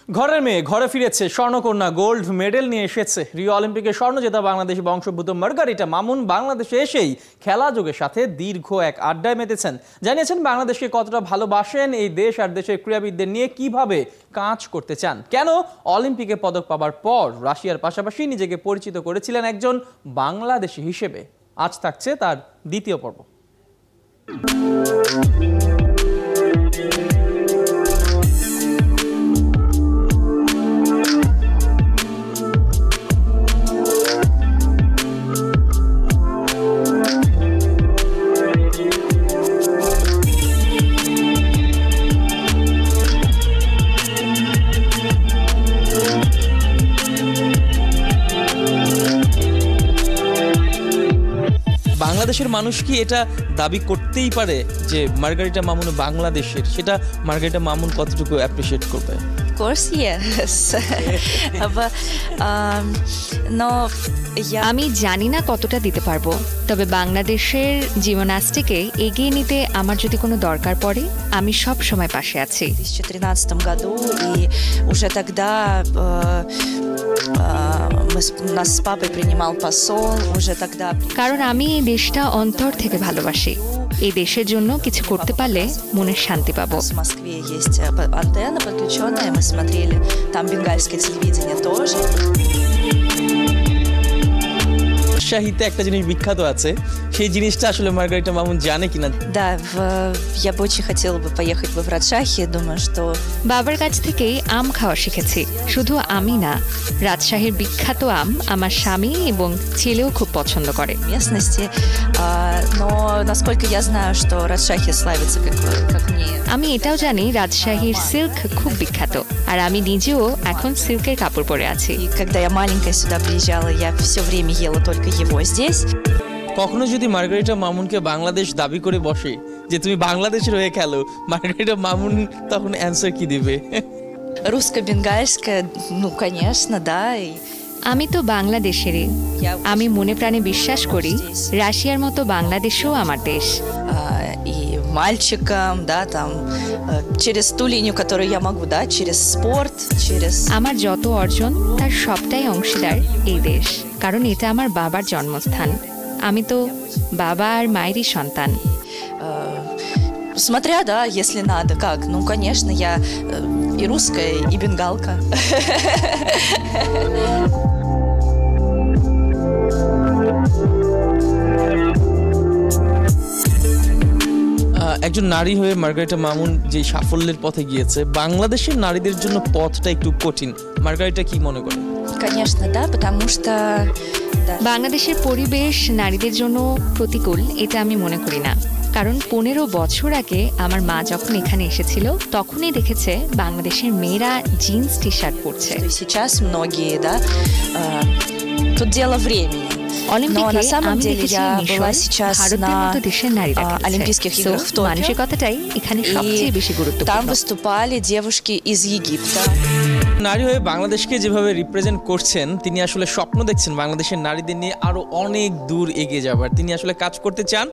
ঘরের মেয়ে ঘরে ফিরেছে, স্বর্ণকন্যা গোল্ড মেডেল নিয়ে এসেছে। রিও অলিম্পিকে স্বর্ণ জেতা বাংলাদেশি বংশোদ্ভূত মার্গারিটা মামুন বাংলাদেশে এসেই খেলা যোগের সাথে দীর্ঘ এক আড্ডায় মেতেছেন। জানিয়েছেন বাংলাদেশকে কতটা ভালোবাসেন, এই দেশ আর দেশের ক্রীড়াবিদদের নিয়ে কিভাবে কাজ করতে চান, কেন অলিম্পিকে পদক পাবার পর রাশিয়ার পাশাপাশি নিজেকে পরিচিত করেছিলেন একজন বাংলাদেশি হিসেবে। আজ থাকছে তার দ্বিতীয় পর্ব। বাংলাদেশের মানুষ কি এটা দাবি করতেই পারে যে মার্গারিটা মামুন বাংলাদেশের? সেটা মার্গারিটা মামুন কতটুকু অ্যাপ্রিশিয়েট করবে? Of course, yes. আমি জানি না কতটা দিতে পারবো, তবে বাংলাদেশের জিমন্যাস্টিকে এগিয়ে নিতে আমার যদি কোনো দরকার পড়ে আমি সব সময় পাশে আছি। В 2013 году, и уже тогда нас с папой принимал посол, уже тогда... কারণ আমি এই দেশটা অন্তর থেকে ভালোবাসি। এই দেশের জন্য কিছু করতে পারলে মনের শান্তি পাবো। В Москве есть антенна подключенная, мы смотрели, там бенгальское телевидение тоже. রাজশাহীতে একটা জিনিস বিখ্যাত আছে, সেই জিনিসটা আসলে মার্গারিটা মামুন জানে কিনা? Да, я бы очень хотела бы поехать в Раджশахи, думаю, что... বাবার কাছ থেকেই আম খাওয়া শিখেছি। শুধু আমি না, রাজশাহীর বিখ্যাত আম আমার স্বামী এবং ছেলেও খুব পছন্দ করে। местности, но насколько я знаю, что Раджшахи славится как мне. আমি এটাও জানি রাজশাহীর সিল্ক খুব বিখ্যাত, আর আমি নিজেও এখন সিল্কের কাপড় পরে আছি। И когда я маленькая сюда приезжала, я все время ела только его здесь. কখনো যদি মার্গারিটা মামুনকে বাংলাদেশ দাবি করে বসে যে তুমি বাংলাদেশের হয়ে খেলো, মার্গারিটা মামুন তখন অ্যান্সার কি দিবে? Русско-бенгальская, ну, конечно, да. আমি তো বাংলাদেশেরই। আমি মনে প্রাণে বিশ্বাস করি রাশিয়ার মতো বাংলাদেশও আমার দেশ। И мальчикам, да, там, через ту линию, которую я могу, да, через спорт, через... আমার যত অর্জন তার সবটাই অংশীদার এই দেশ, কারণ এটা আমার বাবার জন্মস্থান। আমি তো বাবা আর মায়েরই সন্তান। Смотря, да, если надо, как. Ну, конечно, я и русская, и бенгалка. একজন নারী হয়ে মার্গারিটা মামুন যে সাফল্যের পথে গিয়েছে, বাংলাদেশের নারীদের জন্য পথটা একটু কঠিন। মার্গারিটা কি মনে করে? Конечно, да, потому что... বাংলাদেশের পরিবেশ নারীদের জন্য প্রতিকূল এটা আমি মনে করি না, কারণ 15 বছর আগে আমার মা যখন এখানে এসেছিল তখনই দেখেছে বাংলাদেশের মেয়েরা জিন্স টি শার্ট পরছে। Сейчас многие, да, тут дело времени. অলিম্পিকে আমি দেখেছি ভারতের মতো দেশের নারীরা Олимпийских играх в Токио. মানসিকতাটাই এখানে সবচেয়ে বেশি গুরুত্বপূর্ণ। Там выступали девушки из Египта. নারী হয়ে বাংলাদেশকে যেভাবে রিপ্রেজেন্ট করছেন, তিনি আসলে স্বপ্ন দেখছেন বাংলাদেশের নারীদের নিয়ে আরো অনেক দূর এগিয়ে যাবার। তিনি আসলে কাজ করতে চান